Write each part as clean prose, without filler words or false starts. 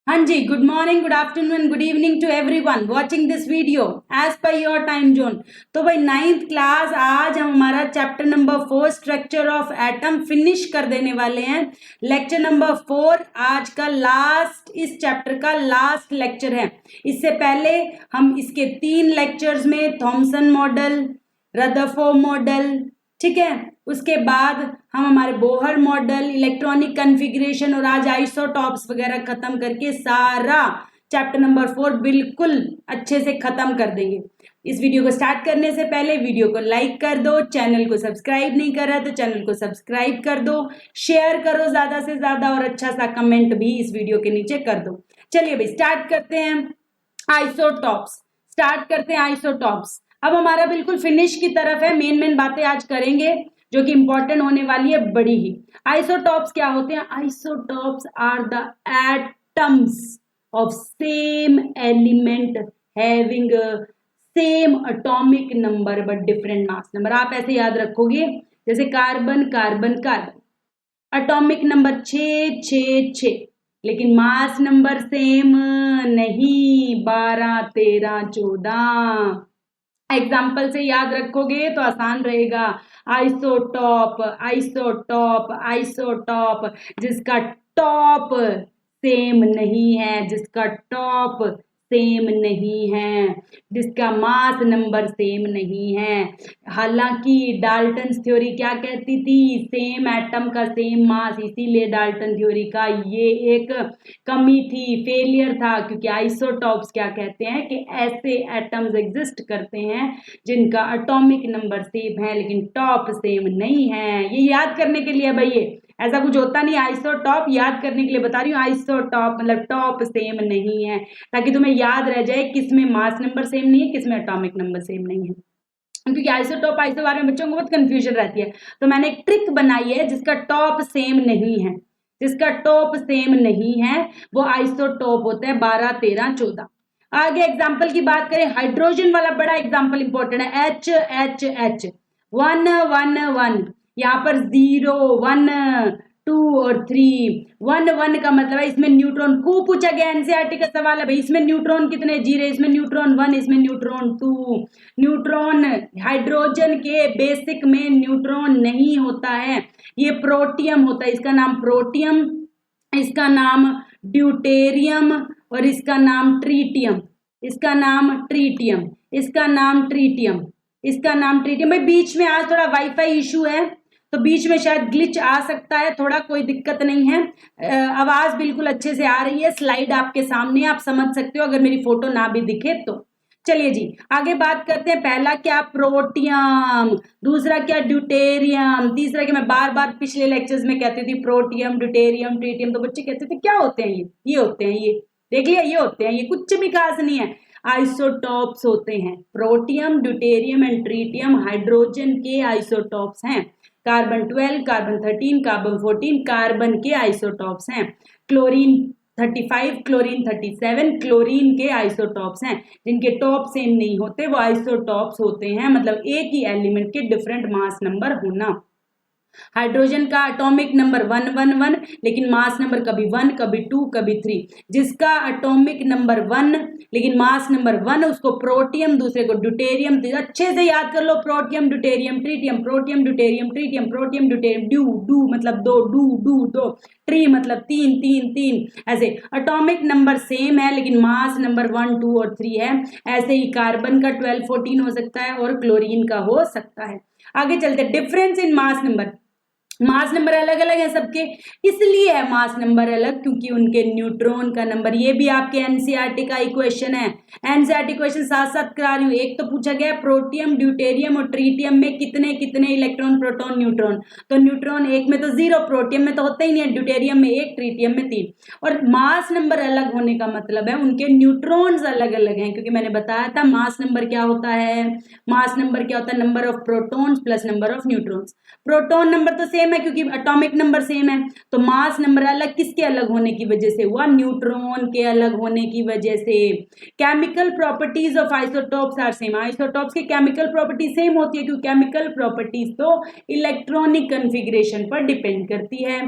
हाँ जी, good morning, good afternoon, good evening to everyone watching this video as per your time zone. तो भाई 9th class आज हम हमारा chapter number 4 structure of atom finish कर देने वाले हैं। लेक्चर नंबर 4 आज का लास्ट, इस चैप्टर का लास्ट लेक्चर है। इससे पहले हम इसके 3 लेक्चर्स में थॉमसन मॉडल, रदरफोर्ड मॉडल, ठीक है, उसके बाद हम हमारे बोहर मॉडल, इलेक्ट्रॉनिक कॉन्फ़िगरेशन और आज आइसोटॉप्स वगैरह खत्म करके सारा चैप्टर नंबर 4 बिल्कुल अच्छे से खत्म कर देंगे। इस वीडियो को स्टार्ट करने से पहले वीडियो को लाइक कर दो, चैनल को सब्सक्राइब नहीं कर रहा तो चैनल को सब्सक्राइब कर दो, शेयर करो ज्यादा से ज्यादा और अच्छा सा कमेंट भी इस वीडियो के नीचे कर दो। चलिए भाई स्टार्ट करते हैं आइसोटॉप्स। अब हमारा बिल्कुल फिनिश की तरफ है, मेन बातें आज करेंगे जो कि इंपॉर्टेंट होने वाली है बड़ी ही। आइसोटॉप्स क्या होते हैं? Isotopes are the atoms of same element having same atomic number but different mass number. आप ऐसे याद रखोगे जैसे carbon carbon carbon, atomic number 6 6 6, लेकिन मास नंबर सेम नहीं, 12 13 14। एग्जाम्पल से याद रखोगे तो आसान रहेगा। आइसोटॉप आइसोटॉप आइसोटॉप, जिसका टॉप सेम नहीं है, जिसका टॉप सेम नहीं है, जिसका मास नंबर सेम नहीं है। हालांकि डाल्टन थ्योरी क्या कहती थी? सेम एटम का सेम मास, इसीलिए डाल्टन थ्योरी का ये एक कमी थी, फेलियर था, क्योंकि आइसोटॉप्स क्या कहते हैं कि ऐसे एटम्स एग्जिस्ट करते हैं जिनका एटॉमिक नंबर सेम है लेकिन टॉप सेम नहीं है। ये याद करने के लिए भाई, ये ऐसा कुछ होता नहीं, आइसोटॉप याद करने के लिए बता रही हूँ। आइसोटॉप मतलब टॉप सेम नहीं है, ताकि तुम्हें याद रह जाए किसमें मास नंबर सेम नहीं है, किसमें एटॉमिक नंबर सेम नहीं है। क्योंकि आइसोटॉप आइसो बारे में बच्चों को बहुत कंफ्यूजन रहती है, तो मैंने एक ट्रिक बनाई है जिसका टॉप सेम नहीं है, जिसका टॉप सेम नहीं है वो आइसोटॉप होता है 12 13 14। आगे एग्जाम्पल की बात करें, हाइड्रोजन वाला बड़ा एग्जाम्पल इंपॉर्टेंट है। एच एच एच 1 1 1, यहाँ पर 0 1 2 और 3। 1 1 का मतलब है इसमें न्यूट्रॉन, खूब पूछा गया एनसीईआरटी का सवाल है भाई, इसमें न्यूट्रॉन कितने? 0, इसमें न्यूट्रॉन 1, इसमें न्यूट्रॉन 2। न्यूट्रॉन हाइड्रोजन के बेसिक में न्यूट्रॉन नहीं होता है, ये प्रोटियम होता है। इसका नाम प्रोटियम, इसका नाम ड्यूटेरियम और इसका नाम ट्रीटियम, इसका नाम ट्रीटियम, इसका नाम ट्रीटियम, इसका नाम ट्रीटियम। भाई बीच में आज थोड़ा वाईफाई इशू है तो बीच में शायद ग्लिच आ सकता है थोड़ा, कोई दिक्कत नहीं है। आवाज बिल्कुल अच्छे से आ रही है, स्लाइड आपके सामने, आप समझ सकते हो अगर मेरी फोटो ना भी दिखे तो। चलिए जी आगे बात करते हैं। पहला क्या? प्रोटियम। दूसरा क्या? ड्यूटेरियम। तीसरा क्या? मैं बार बार पिछले लेक्चर्स में कहती थी प्रोटियम ड्यूटेरियम ट्रीटियम, तो बच्चे कहते थे क्या होते हैं ये होते हैं, ये देख लिया, ये होते हैं, ये कुछ भी खास नहीं है, आइसोटॉप्स होते हैं। Protium deuterium and tritium hydrogen के आइसोटॉप्स हैं। कार्बन 12, कार्बन 13, कार्बन 14 कार्बन के आइसोटॉप्स हैं। क्लोरीन 35, क्लोरीन 37 क्लोरीन के आइसोटॉप्स हैं। जिनके टॉप सेम नहीं होते वो आइसोटॉप्स होते हैं, मतलब एक ही एलिमेंट के डिफरेंट मास नंबर होना। हाइड्रोजन का एटॉमिक नंबर 1 1 1, लेकिन मास नंबर कभी 1 कभी 2 कभी 3। जिसका एटॉमिक नंबर 1 लेकिन मास नंबर 1 उसको प्रोटियम, दूसरे को ड्यूटेरियम। अच्छे से याद कर लो, protium deuterium tritium, protium deuterium tritium, protium deuterium, डू मतलब दो, दो, ट्री मतलब 3 3 3। ऐसे एटॉमिक नंबर सेम है लेकिन मास नंबर 1 2 और 3 है। ऐसे ही कार्बन का 12 14 हो सकता है और क्लोरीन का हो सकता है। आगे चलते, difference in mass number. Mass number अलग अलग है सबके, इसलिए है मास नंबर अलग क्योंकि उनके न्यूट्रॉन का नंबर, ये भी आपके एनसीईआरटी का इक्वेशन है। एनसीईआरटी क्वेश्चन साथ साथ करा रही हूँ। एक तो पूछा गया प्रोटियम ड्यूटेरियम और ट्रीटियम में कितने कितने इलेक्ट्रॉन प्रोटॉन न्यूट्रॉन, तो न्यूट्रॉन एक में तो 0, प्रोटियम में तो होता ही नहीं है, ड्यूटेरियम में 1, ट्रीटियम में 3। और मास नंबर अलग होने का मतलब है उनके न्यूट्रॉन्स अलग अलग हैं, क्योंकि मैंने बताया था मास नंबर क्या होता है, मास नंबर क्या होता है? Number of protons plus number of neutrons. Proton number तो सेम है क्योंकि एटॉमिक नंबर सेम है, तो मास नंबर अलग किसके अलग होने की वजह से हुआ? न्यूट्रॉन के अलग होने की वजह से। Chemical properties of isotopes are same. Isotopes की केमिकल प्रॉपर्टी सेम होती है क्योंकि केमिकल प्रॉपर्टीज तो इलेक्ट्रॉनिक कॉन्फ़िगरेशन पर डिपेंड करती है।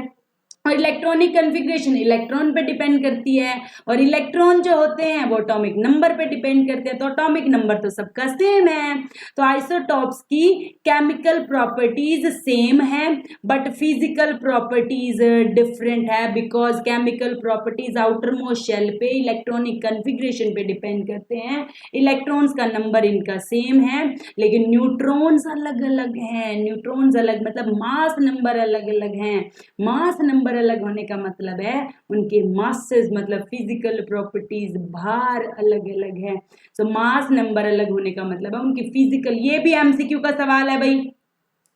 और इलेक्ट्रॉनिक कन्फिग्रेशन इलेक्ट्रॉन पे डिपेंड करती है, और इलेक्ट्रॉन जो होते हैं वो एटॉमिक नंबर पे डिपेंड करते हैं, तो एटॉमिक नंबर तो सबका सेम है। तो आइसोटॉप्स की केमिकल प्रॉपर्टीज सेम है बट फिजिकल प्रॉपर्टीज डिफरेंट है, because chemical properties outermost shell पे इलेक्ट्रॉनिक कन्फिग्रेशन पे डिपेंड करते हैं। इलेक्ट्रॉन्स का नंबर इनका सेम है, लेकिन न्यूट्रॉन्स अलग अलग हैं। न्यूट्रॉन्स अलग मतलब मास नंबर अलग अलग हैं। मास नंबर अलग होने का मतलब है उनके मासेस मतलब फिजिकल प्रॉपर्टीज भार अलग अलग है। सो मास नंबर अलग होने का मतलब है उनकी फिजिकल। ये भी एमसीक्यू का सवाल है भाई,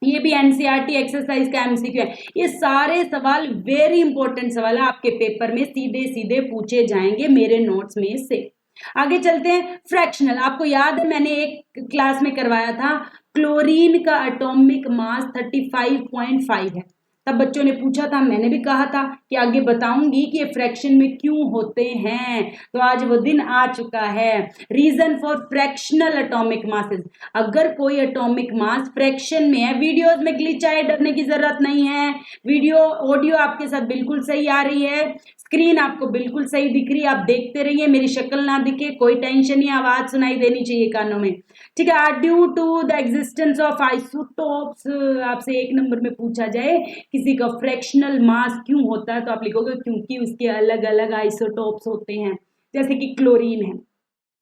ये भी एनसीईआरटी एक्सरसाइज का एमसीक्यू है। ये सारे सवाल वेरी इंपॉर्टेंट सवाल है, आपके पेपर में सीधे सीधे पूछे जाएंगे मेरे नोट्स में से। आगे चलते हैं। फ्रैक्शनल, आपको याद है मैंने एक क्लास में करवाया था, क्लोरीन का एटॉमिक मास 35.5 है। तब बच्चों ने पूछा था, मैंने भी कहा था कि आगे बताऊंगी कि ये फ्रैक्शन में क्यों होते हैं। तो आज वो दिन आ चुका है। Reason for fractional atomic masses, अगर कोई एटॉमिक मास फ्रैक्शन में है, वीडियोस में ग्लिच आए डरने की जरूरत नहीं है। वीडियो ऑडियो आपके साथ बिल्कुल सही आ रही है, स्क्रीन आपको बिल्कुल सही दिख रही है, आप देखते रहिए, मेरी शक्ल ना दिखे कोई टेंशन नहीं, आवाज सुनाई देनी चाहिए कानों में, ठीक है। Due to the existence of isotopes, आपसे एक नंबर में पूछा जाए किसी का फ्रैक्शनल मास क्यों होता है तो आप लिखोगे क्योंकि उसके अलग अलग आइसोटॉप्स होते हैं। जैसे कि क्लोरीन है,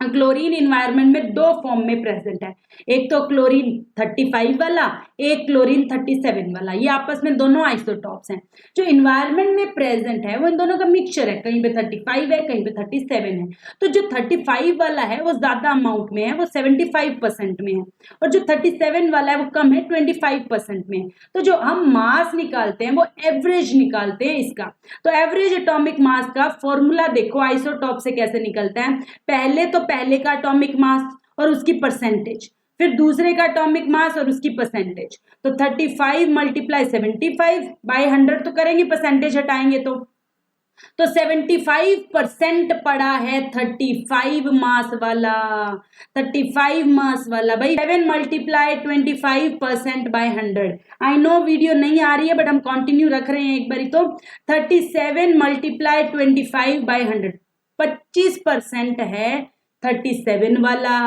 क्लोरीन इन्वायरमेंट में दो फॉर्म में प्रेजेंट है, एक तो क्लोरीन 35 वाला, एक क्लोरीन 37 वाला, ये आपस में दोनों आइसोटॉप्स हैं। जो इन्वायरमेंट में प्रेजेंट है वो इन दोनों का मिक्सचर है, कहीं पे 35 है कहीं पे 37 है। तो जो 35 वाला है वो ज्यादा अमाउंट में है, वो 75% में है, और जो 37 वाला है वो कम है, 25% में है। तो जो हम मास निकालते हैं वो एवरेज निकालते हैं इसका। तो एवरेज एटॉमिक मास का फॉर्मूला देखो आइसोटॉप से कैसे निकलता है। पहले का एटॉमिक मास और उसकी परसेंटेज, फिर दूसरे का एटॉमिक मास और उसकी परसेंटेज। तो 35 मल्टीप्लाई 75 बाय 100 तो करेंगे, परसेंटेज हटाएंगे तो 75% पड़ा है 35 मास वाला, 35 मास वाला भाई। 7 multiply 25% by 100। I know video नहीं आ रही है बट हम कंटिन्यू रख रहे हैं एक बारी। तो 37 मल्टीप्लाई 25 बाय 100, 25% है 37 वाला,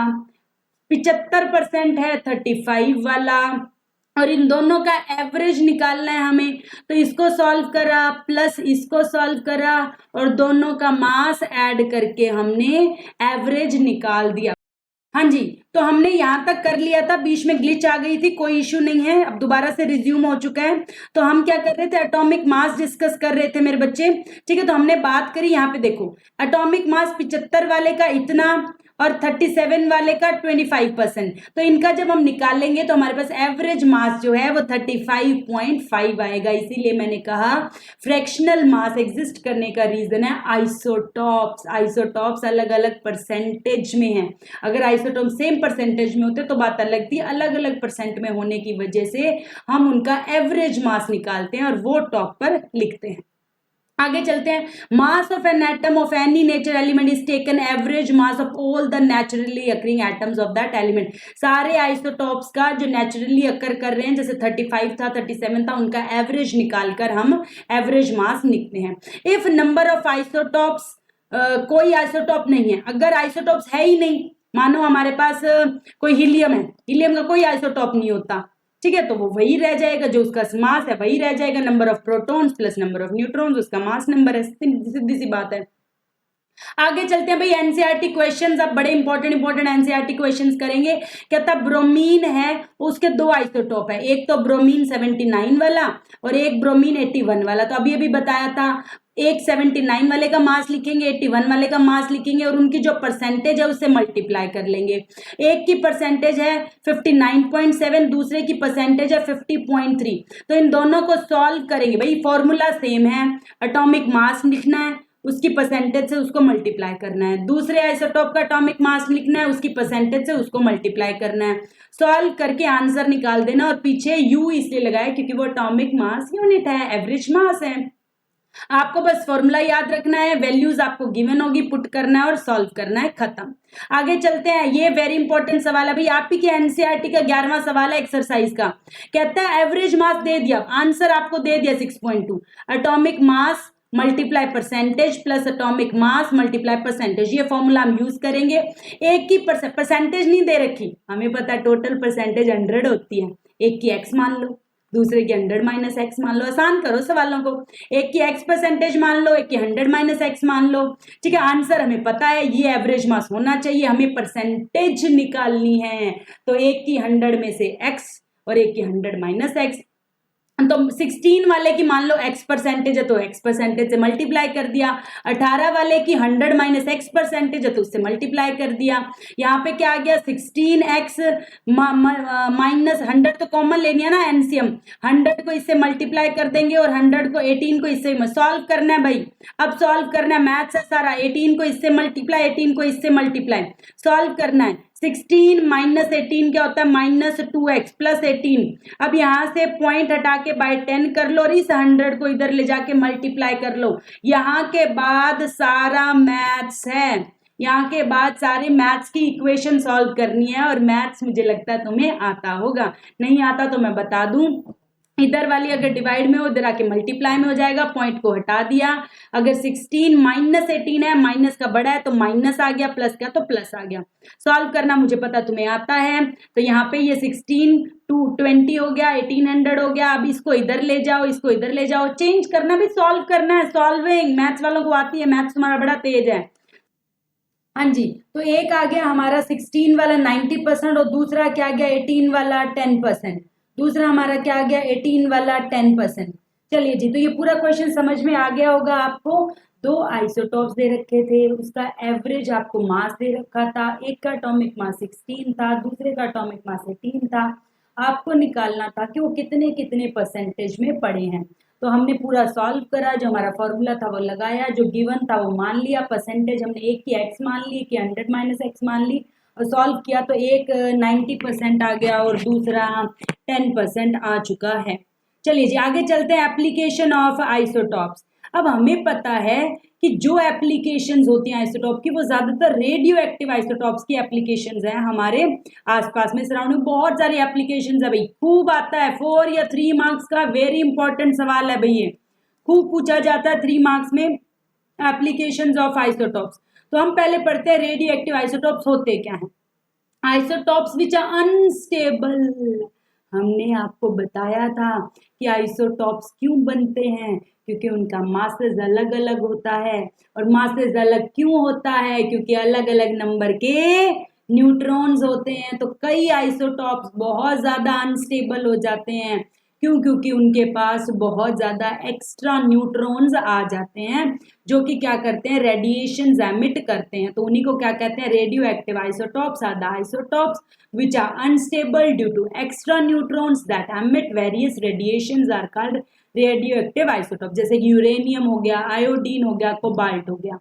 75% है 35 वाला, और इन दोनों का एवरेज निकालना है हमें। तो इसको सॉल्व करा प्लस इसको सॉल्व करा और दोनों का मास ऐड करके हमने एवरेज निकाल दिया। हाँ जी, तो हमने यहां तक कर लिया था, बीच में ग्लिच आ गई थी, कोई इश्यू नहीं है, अब दोबारा से रिज्यूम हो चुका है। तो हम क्या कर रहे थे, एटॉमिक मास डिस्कस कर रहे थे मेरे बच्चे, ठीक है। तो हमने बात करी, यहाँ पे देखो एटॉमिक मास 75 वाले का इतना और 37 वाले का 25%। तो इनका जब हम निकालेंगे तो हमारे पास एवरेज मास जो है वो 35.5 आएगा। इसीलिए मैंने कहा फ्रैक्शनल मास एग्जिस्ट करने का रीजन है आइसोटॉप्स। आइसोटॉप्स अलग अलग परसेंटेज में है, अगर आइसोटॉप सेम परसेंटेज में होते तो बात अलग थी, अलग अलग परसेंट में होने की वजह से हम उनका एवरेज मास निकालते हैं और वो टॉप पर लिखते हैं। आगे चलते हैं। Mass of an atom of any nature element is taken average mass of all the naturally occurring atoms of that element. सारे आइसोटॉप्स का जो नेचुरली अकर कर रहे हैं, जैसे 35 था 37 था, उनका एवरेज निकालकर हम एवरेज मास लिखते हैं। इफ नंबर ऑफ आइसोटॉप्स, कोई आइसोटॉप नहीं है, अगर आइसोटॉप्स है ही नहीं, मानो हमारे पास कोई हीलियम है, हीलियम का कोई आइसोटॉप नहीं होता, ठीक है, तो वो वही रह जाएगा, जो उसका मास है वही रह जाएगा, number of protons plus number of neutrons उसका मास नंबर है, सीधी सी बात है। आगे चलते हैं भाई, एनसीईआरटी क्वेश्चंस, अब बड़े इंपॉर्टेंट एनसीईआरटी क्वेश्चंस करेंगे। कहता ब्रोमीन है उसके दो आइसोटोप है, एक तो ब्रोमीन 79 वाला और एक ब्रोमीन 81 वाला। तो अभी बताया था, एक 79 वाले का मास लिखेंगे, 81 वाले का मास लिखेंगे और उनकी जो परसेंटेज है उससे मल्टीप्लाई कर लेंगे। एक की परसेंटेज है 59.7, दूसरे की परसेंटेज है 50.3। तो इन दोनों को सॉल्व करेंगे भाई, फॉर्मूला सेम है, एटॉमिक मास लिखना है, उसकी परसेंटेज से उसको मल्टीप्लाई करना है, दूसरे आइसोटोप का एटॉमिक मास लिखना है, उसकी परसेंटेज से उसको मल्टीप्लाई करना है, सॉल्व करके आंसर निकाल देना। और पीछे यू इसलिए लगाया क्योंकि वो एटॉमिक मास यूनिट है, एवरेज मास है। आपको बस फॉर्मूला याद रखना है, वैल्यूज आपको गिवन होगी, पुट करना है और सॉल्व करना है, खत्म। आगे चलते हैं, ये वेरी इंपॉर्टेंट सवाल है भाई, आप ही के एनसीईआरटी का 11वां सवाल है एक्सरसाइज का। कहता है एवरेज मास दे दिया, आंसर आपको दे दिया 6.2, atomic mass multiply percentage plus atomic mass multiply percentage, ये फॉर्मूला हम यूज करेंगे। एक की परसेंटेज नहीं दे रखी, हमें पता है टोटल परसेंटेज 100 होती है, एक की x मान लो, दूसरे की 100 माइनस एक्स मान लो, आसान करो सवालों को, एक की x परसेंटेज मान लो, एक की 100 माइनस एक्स मान लो, ठीक है। आंसर हमें पता है ये एवरेज मास होना चाहिए, हमें परसेंटेज निकालनी है, तो एक की 100 में से x और एक की 100 माइनस एक्स, तो 16 वाले की मान लो x परसेंटेज है तो x परसेंटेज से मल्टीप्लाई कर दिया, 18 वाले की 100 माइनस x परसेंटेज है तो उससे मल्टीप्लाई कर दिया। यहाँ पे क्या आ गया 16x माइनस 100 तो कॉमन लेनी है ना एनसीएम, 100 को इससे मल्टीप्लाई कर देंगे और 100 को 18 को इससे सॉल्व करना है भाई। अब सॉल्व करना है, मैथ्स है सारा, 18 को इससे मल्टीप्लाई, 18 को इससे मल्टीप्लाई, सॉल्व करना है। 16 माइनस 18 क्या होता है माइनस 2x प्लस 18। अब यहां से पॉइंट हटा के बाय 10 कर लो और इस 100 को इधर ले जाके मल्टीप्लाई कर लो। यहां के बाद सारा मैथ्स है, यहाँ के बाद सारे मैथ्स की इक्वेशन सॉल्व करनी है, और मैथ्स मुझे लगता है तुम्हें आता होगा, नहीं आता तो मैं बता दूं, इधर वाली अगर डिवाइड में हो इधर आके मल्टीप्लाई में हो जाएगा, पॉइंट को हटा दिया। अगर 16 माइनस 18 है, माइनस का बड़ा है तो माइनस आ गया, प्लस का तो प्लस आ गया। सॉल्व करना मुझे पता तुम्हें आता है, तो यहाँ पे ये 16 टू 20 हो गया, 1800 हो गया। अब इसको इधर ले जाओ, इसको इधर ले जाओ, चेंज करना भी, सॉल्व करना है, सॉल्विंग मैथ्स वालों को आती है, मैथ्स तुम्हारा बड़ा तेज है। हाँ जी, तो एक आ गया हमारा 16 वाला 90% और दूसरा क्या आ गया 18 वाला 10%, दूसरा हमारा क्या आ गया 18 वाला 10%। चलिए जी, तो ये पूरा क्वेश्चन समझ में आ गया होगा आपको। दो आइसोटॉप्स दे रखे थे, उसका एवरेज आपको मास दे रखा था, एक का एटॉमिक मास 16 था, दूसरे का एटॉमिक मास 18 था। आपको निकालना था कि वो कितने कितने परसेंटेज में पड़े हैं। तो हमने पूरा सॉल्व करा, जो हमारा फॉर्मूला था वो लगाया, जो गिवन था वो मान लिया, परसेंटेज हमने एक की x मान ली, एक की 100 माइनस एक्स मान ली और सॉल्व किया, तो एक 90% आ गया और दूसरा 10% आ चुका है। चलिए जी, आगे चलते हैं, एप्लीकेशन ऑफ आइसोटॉप्स। अब हमें पता है कि जो एप्लीकेशंस होती हैं आइसोटॉप की, वो ज्यादातर रेडियो एक्टिव आइसोटॉप्स की एप्लीकेशंस हैं हमारे आसपास में, सराउंडिंग बहुत सारी एप्लीकेशंस है भाई, खूब आता है 4 या 3 मार्क्स का, वेरी इंपॉर्टेंट सवाल है भाई, ये खूब पूछा जाता है 3 मार्क्स में, एप्लीकेशंस ऑफ आइसोटॉप्स। तो हम पहले पढ़ते हैं रेडियो एक्टिव आइसोटॉप्स होते क्या हैं। आइसोटॉप्स विच आर अनस्टेबल, हमने आपको बताया था कि आइसोटॉप्स क्यों बनते हैं, क्योंकि उनका मासेस अलग अलग होता है, और मासेस अलग क्यों होता है, क्योंकि अलग अलग नंबर के न्यूट्रॉन्स होते हैं। तो कई आइसोटॉप्स बहुत ज्यादा अनस्टेबल हो जाते हैं, क्यों, क्योंकि उनके पास बहुत ज्यादा एक्स्ट्रा न्यूट्रॉन्स आ जाते हैं, जो कि क्या करते हैं रेडिएशन एमिट करते हैं। तो उन्हीं को क्या कहते हैं radioactive isotopes are the isotopes which are unstable due to extra neutrons that emit various radiations are called radioactive isotope। जैसे कि यूरेनियम हो गया, आयोडीन हो गया, कोबाल्ट हो गया,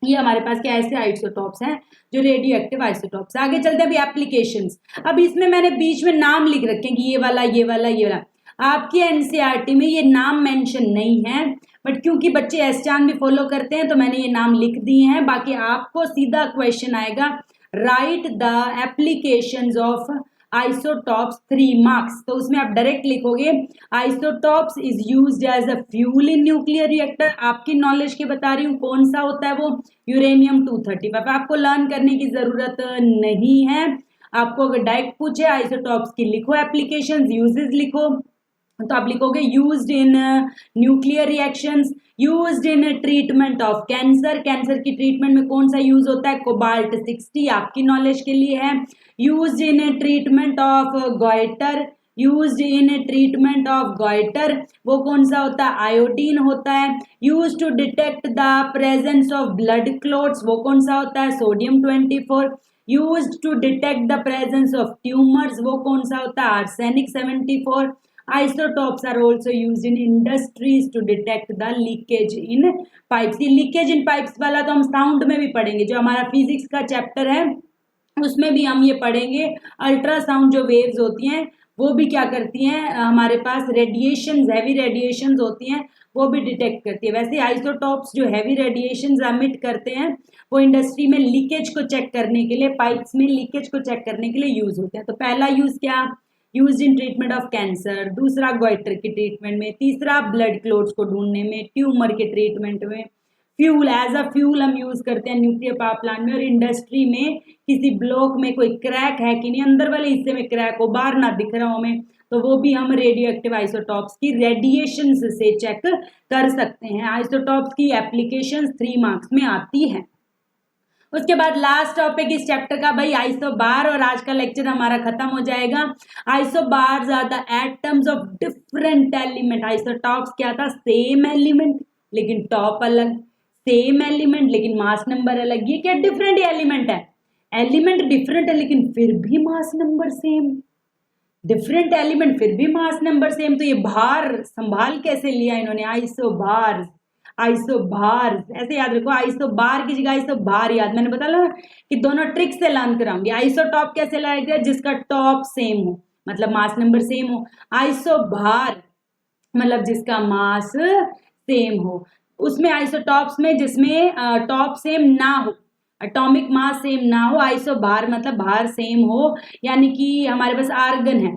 ये हमारे पास क्या ऐसे आइसोटॉप्स हैं जो रेडियो एक्टिव आइसोटॉप्स। आगे चलते हैं अभी एप्लीकेशंस। अब इसमें मैंने बीच में नाम लिख रखे हैं कि ये वाला ये वाला ये वाला, आपकी एनसीईआरटी में ये नाम मेंशन नहीं है, बट क्योंकि बच्चे एसचान भी फॉलो करते हैं तो मैंने ये नाम लिख दिए हैं। बाकी आपको सीधा क्वेश्चन आएगा, write the applications of isotopes 3 marks, तो उसमें आप डायरेक्ट लिखोगे isotopes is used as a fuel in nuclear reactor. आपकी नॉलेज के बता रही हूँ कौन सा होता है वो, यूरेनियम 235। आपको लर्न करने की जरूरत नहीं है, आपको अगर डायरेक्ट पूछे आइसोटॉप्स की लिखो एप्लीकेशंस, यूजेस लिखो, तो आप लिखोगे used in nuclear reactions, used in treatment of cancer, cancer की ट्रीटमेंट में कौन सा यूज होता है कोबाल्ट 60, आपकी नॉलेज के लिए है। Used in treatment of goitre, used in treatment of goitre वो कौन सा होता है आयोडीन होता है। Used to detect the presence of blood clots वो कौन सा होता है sodium 24। Used to detect the presence of tumours वो कौन सा होता है arsenic 74। Isotopes are also used in industries to detect the leakage in pipes। ये लीकेज इन पाइप्स वाला तो हम साउंड में भी पढ़ेंगे, जो हमारा फिजिक्स का चैप्टर है उसमें भी हम ये पढ़ेंगे। अल्ट्रासाउंड जो वेव्स होती हैं वो भी क्या करती हैं, हमारे पास रेडिएशंस, हैवी रेडिएशंस होती हैं, वो भी डिटेक्ट करती है। वैसे आइसोटॉप्स जो हैवी रेडिएशंस एमिट करते हैं वो इंडस्ट्री में लीकेज को चेक करने के लिए, पाइप्स में लीकेज को चेक करने के लिए यूज होते हैं। तो पहला यूज क्या, use in treatment of cancer, दूसरा गॉइटर की ट्रीटमेंट में, तीसरा ब्लड क्लोट्स को ढूंढने में, ट्यूमर के ट्रीटमेंट में, फ्यूल एज अ फ्यूल हम यूज करते हैं न्यूक्लियर पावर प्लांट में, और इंडस्ट्री में किसी ब्लॉक में कोई क्रैक है कि नहीं, अंदर वाले हिस्से में क्रैक हो, बाहर ना दिख रहा हो हमें, तो वो भी हम रेडियो एक्टिव आइसोटॉप्स की रेडिएशन से चेक कर सकते हैं। आइसोटॉप्स की एप्लीकेशंस 3 मार्क्स में आती है। उसके बाद लास्ट टॉपिक इस चैप्टर का भाई आइसोबार, और आज का लेक्चर हमारा खत्म हो जाएगा। Isobars are the atoms of different element. Isotopes क्या था, सेम एलिमेंट लेकिन टॉप अलग, सेम एलिमेंट लेकिन मास नंबर अलग। ये क्या डिफरेंट एलिमेंट है, एलिमेंट डिफरेंट है लेकिन फिर भी mass number same, different element फिर भी मास नंबर सेम। तो ये भार संभाल कैसे लिया इन्होंने, आइसोबार्स, आइसोबार ऐसे याद रखो, आइसोबार की जगह आइसोबार याद, मैंने बताया कि दोनों ट्रिक से लर्न कराऊंगी। आइसोटॉप कैसे लाएगा, जिसका टॉप सेम हो, मतलब मास नंबर सेम हो। आइसोबार मतलब जिसका मास सेम हो। उसमें आइसोटॉप्स में जिसमें टॉप सेम ना हो, एटॉमिक मास सेम ना हो। आइसोबार मतलब भार सेम हो, यानी कि हमारे पास आर्गन है,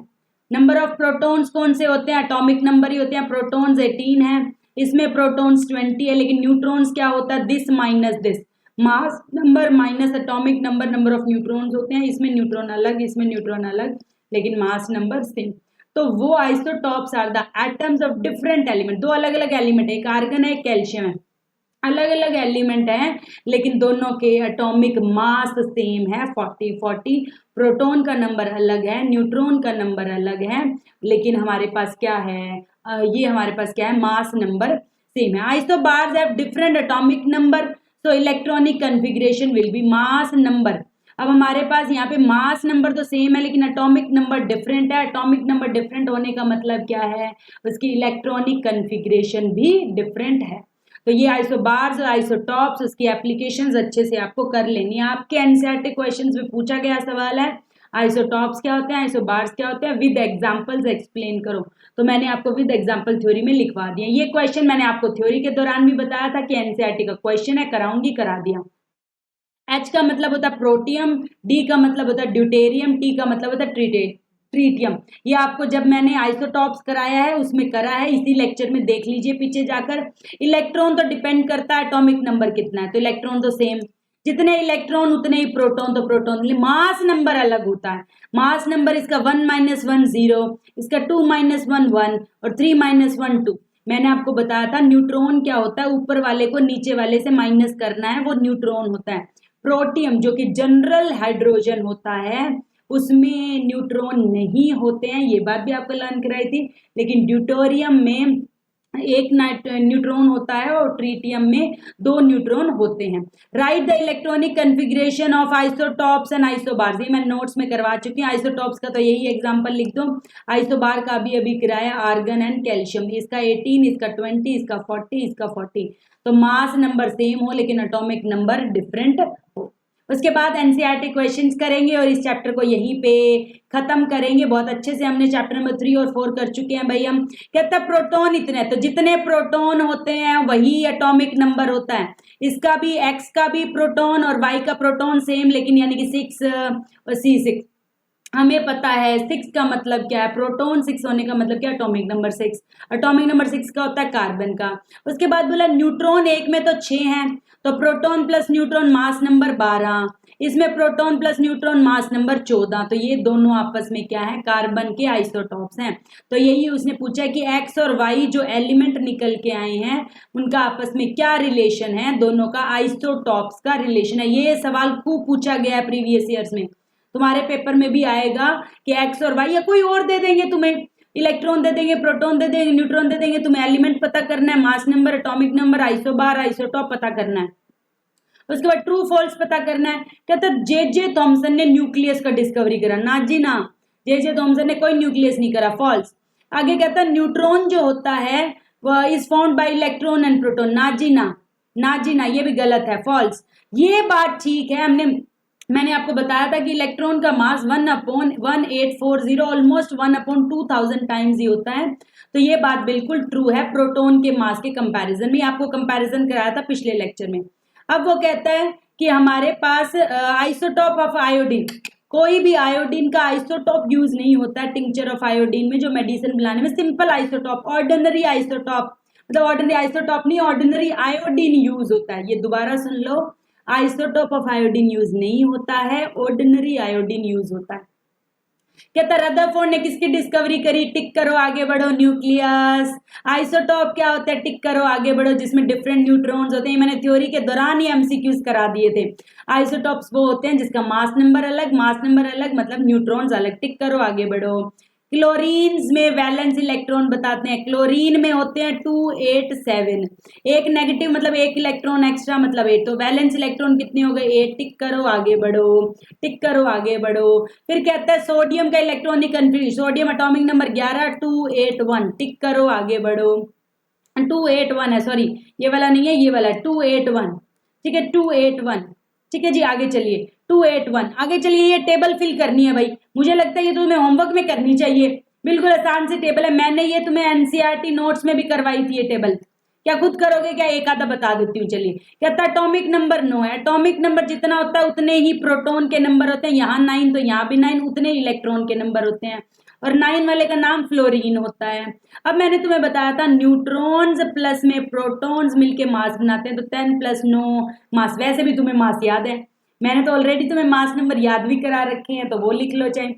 नंबर ऑफ प्रोटॉन्स कौन से होते हैं, एटॉमिक नंबर ही होते हैं। प्रोटॉन्स 18 है, इसमें प्रोटॉन्स 20 है, लेकिन न्यूट्रॉन्स क्या होता है, this minus this, mass number minus atomic number, number of neutrons होते हैं। इसमें न्यूट्रॉन अलग, इसमें न्यूट्रॉन अलग, लेकिन मास नंबर सेम। तो वो isotopes are the atoms of different element. दो अलग अलग एलिमेंट है, एक आर्गन है, एक कैल्शियम है, अलग अलग एलिमेंट हैं लेकिन दोनों के एटॉमिक मास सेम है 40-40। प्रोटॉन का नंबर अलग है, न्यूट्रॉन का नंबर अलग है, लेकिन हमारे पास क्या है, ये हमारे पास क्या है, मास नंबर सेम है। Isobars have different atomic number, so electronic configuration will be mass number. अब हमारे पास यहाँ पे मास नंबर तो सेम है लेकिन एटॉमिक नंबर डिफरेंट है। एटॉमिक नंबर डिफरेंट होने का मतलब क्या है, उसकी इलेक्ट्रॉनिक कन्फिग्रेशन भी डिफरेंट है। तो ये आइसोबार्स और आइसोटॉप्स, उसकी एप्लीकेशंस अच्छे से आपको कर लेनी है। आपके एनसीईआरटी क्वेश्चंस में पूछा गया सवाल है, आइसोटॉप्स क्या होते हैं, आइसोबार्स क्या होते हैं, विद एग्जांपल्स एक्सप्लेन करो। तो मैंने आपको विद एग्जांपल थ्योरी में लिखवा दिया। ये क्वेश्चन मैंने आपको थ्योरी के दौरान भी बताया था कि एनसीईआरटी का क्वेश्चन है, कराऊंगी, करा दिया। H का मतलब होता है प्रोटियम, D का मतलब होता है ड्यूटेरियम, T का मतलब होता है ट्रीटियम। ये आपको जब मैंने आइसोटॉप्स कराया है उसमें करा है, इसी लेक्चर में देख लीजिए पीछे जाकर। इलेक्ट्रॉन तो डिपेंड करता है एटॉमिक नंबर कितना है, तो इलेक्ट्रॉन तो सेम, जितने इलेक्ट्रॉन उतने ही प्रोटॉन, तो प्रोटॉन मास नंबर अलग होता है। मास नंबर इसका 1 - 1 0, इसका 2 - 1 1 और 3 - 1 2। मैंने आपको बताया था न्यूट्रॉन क्या होता है, ऊपर वाले को नीचे वाले से माइनस करना है, वो न्यूट्रॉन होता है। प्रोटियम जो कि जनरल हाइड्रोजन होता है, उसमें न्यूट्रॉन नहीं होते हैं, ये बात भी आपको लर्न कराई थी। लेकिन ड्यूटेरियम में एक न्यूट्रॉन होता है और ट्रीटियम में 2 न्यूट्रॉन होते हैं। Right the electronic configuration of isotopes and isobars, ये मैं नोट्स में करवा चुकी हूँ। आइसोटॉप्स का तो यही एग्जांपल लिख दो, आइसोबार का भी अभी कराया, आर्गन एंड कैल्शियम। इसका 18, इसका 20, इसका 40, इसका 40। तो मास नंबर सेम हो लेकिन एटॉमिक नंबर डिफरेंट हो। उसके बाद एनसीईआरटी क्वेश्चंस करेंगे और इस चैप्टर को यहीं पे खत्म करेंगे। बहुत अच्छे से हमने चैप्टर नंबर 3 और 4 कर चुके हैं भाई हम। कहता है प्रोटॉन इतने, तो जितने प्रोटॉन होते हैं वही एटॉमिक नंबर होता है। इसका भी, एक्स का भी प्रोटॉन और वाई का प्रोटॉन सेम, लेकिन यानी कि 6 और C6 हमें पता है। 6 का मतलब क्या है, प्रोटॉन 6 होने का मतलब क्या है, एटॉमिक नंबर 6। एटॉमिक नंबर 6 का होता है कार्बन का। उसके बाद बोला न्यूट्रॉन एक में तो 6 हैं, तो proton plus neutron mass number 12, इसमें proton plus neutron mass number 14। तो ये दोनों आपस में क्या है, कार्बन के आइसोटॉप्स हैं। तो यही उसने पूछा कि एक्स और वाई जो एलिमेंट निकल के आए हैं उनका आपस में क्या रिलेशन है, दोनों का आइसोटॉप्स का रिलेशन है। ये सवाल खूब पूछा गया है प्रीवियस ईयर्स में, तुम्हारे पेपर में भी आएगा कि एक्स और वाई, या कोई और दे देंगे तुम्हें, इलेक्ट्रॉन दे देंगे, प्रोटॉन दे देंगे, न्यूट्रॉन दे देंगे, तुम्हें एलिमेंट पता करना है, mass number, atomic number, isobar, isotope पता करना है। उसके बाद ट्रू फॉल्स पता करना है। कहता है जे थॉमसन ने न्यूक्लियस का डिस्कवरी करा, ना जी ना, जे थॉमसन ने कोई न्यूक्लियस नहीं करा, फॉल्स। आगे कहता है न्यूट्रॉन जो होता है वह is found by electron and proton, ना जी ना, ना जी ना, ये भी गलत है, फॉल्स। ये बात ठीक है, हमने मैंने आपको बताया था कि इलेक्ट्रॉन का मास 1/1840 ऑलमोस्ट 1/2000 टाइम्स ही होता है। तो ये बात बिल्कुल ट्रू है प्रोटॉन के मास के कंपैरिजन में। आपको कंपैरिजन कराया था पिछले लेक्चर में। अब वो कहता है कि हमारे पास आइसोटॉप ऑफ आयोडीन, कोई भी आयोडीन का आइसोटॉप यूज नहीं होता है टिंचर ऑफ आयोडीन में, जो मेडिसिन बनाने में। सिंपल आइसोटॉप, ऑर्डिनरी आइसोटॉप, मतलब ऑर्डिनरी आइसोटॉप नहीं, ऑर्डिनरी आयोडीन यूज होता है। ये दोबारा सुन लो, आइसोटॉप ऑफ आयोडीन यूज नहीं होता है, ऑर्डिनरी आयोडीन यूज होता है। कहता रदरफोर्ड ने किसकी डिस्कवरी करी? टिक करो आगे बढ़ो, न्यूक्लियस। आइसोटॉप क्या होता है? टिक करो आगे बढ़ो, जिसमें डिफरेंट न्यूट्रॉन्स होते हैं। मैंने थ्योरी के दौरान ही एमसीक्यूज करा दिए थे। आइसोटॉप्स वो होते हैं जिसका मास नंबर अलग, मास नंबर अलग मतलब न्यूट्रॉन्स अलग। टिक करो आगे बढ़ो। क्लोरीन्स में वैलेंस इलेक्ट्रॉन बताते हैं। क्लोरीन में होते हैं 287, एक नेगेटिव मतलब एक इलेक्ट्रॉन एक्स्ट्रा मतलब 8, तो वैलेंस इलेक्ट्रॉन कितने हो गए? 8। टिक करो आगे बढ़ो, टिक करो आगे बढ़ो। फिर कहता है सोडियम का electronic configuration, sodium atomic number 11, 281। टिक करो आगे बढ़ो। 281 है, सॉरी ये वाला नहीं है, ये वाला 281, ठीक है 281। ठीक है जी, आगे चलिए 281, आगे चलिए। ये टेबल फिल करनी है भाई, मुझे लगता है ये तुम्हें होमवर्क में करनी चाहिए। बिल्कुल आसान सी टेबल है, मैंने ये तुम्हें एनसीईआरटी नोट्स में भी करवाई थी ये टेबल। क्या खुद करोगे क्या? एक आधा बता देती हूँ, चलिए। कहता है एटॉमिक नंबर 9 है। एटॉमिक नंबर जितना होता है उतने ही प्रोटॉन के नंबर होते हैं। यहाँ 9 तो यहाँ भी 9, उतने इलेक्ट्रॉन के नंबर होते हैं। और 9 वाले का नाम फ्लोरीन होता है। अब मैंने तुम्हें बताया था न्यूट्रॉन्स प्लस में प्रोटॉन्स मिलके मास बनाते हैं, तो 10 + 9 मास। वैसे भी तुम्हें मास याद है, मैंने तो ऑलरेडी तुम्हें मास नंबर याद भी करा रखे हैं, तो वो लिख लो चाहे।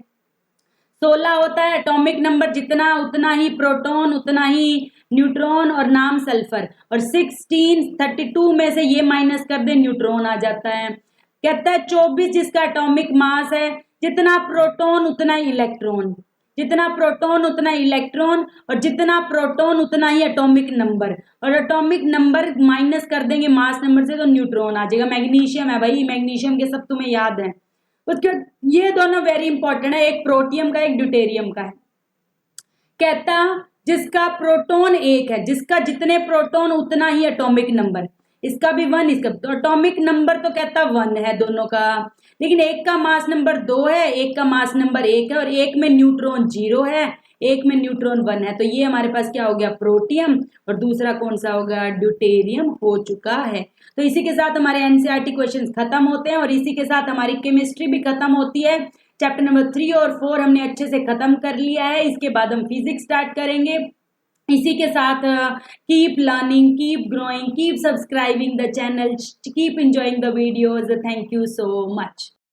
16 होता है एटॉमिक नंबर जितना उतना ही प्रोटॉन उतना ही न्यूट्रॉन और नाम सल्फर। और 32 में से ये माइनस कर दे, न्यूट्रॉन आ जाता है। कहता है 24 जिसका एटॉमिक मास है, जितना प्रोटॉन उतना ही इलेक्ट्रॉन, जितना प्रोटॉन उतना इलेक्ट्रॉन, और जितना प्रोटॉन उतना ही एटॉमिक नंबर। और एटॉमिक नंबर माइनस कर देंगे मास नंबर से तो न्यूट्रॉन आ जाएगा। मैग्नीशियम है भाई, मैग्नीशियम के सब तुम्हें याद है। उसके ये दोनों वेरी इंपॉर्टेंट है, एक प्रोटियम का एक ड्यूटेरियम का है। कहता जिसका प्रोटॉन 1 है, जिसका जितने प्रोटॉन उतना ही एटॉमिक नंबर, इसका भी 1, इसका तो एटॉमिक नंबर तो कहता 1 है दोनों का, लेकिन एक का मास नंबर 2 है, एक का मास नंबर 1 है, और एक में न्यूट्रॉन 0 है, एक में न्यूट्रॉन 1 है। तो ये हमारे पास क्या हो गया? प्रोटियम। और दूसरा कौन सा होगा? ड्यूटेरियम हो चुका है। तो इसी के साथ हमारे एनसीईआरटी क्वेश्चंस खत्म होते हैं, और इसी के साथ हमारी केमिस्ट्री भी खत्म होती है। चैप्टर नंबर 3 और 4 हमने अच्छे से खत्म कर लिया है। इसके बाद हम फिजिक्स स्टार्ट करेंगे। इसी के साथ keep learning, keep growing, keep subscribing the channel, keep enjoying the videos. Thank you so much.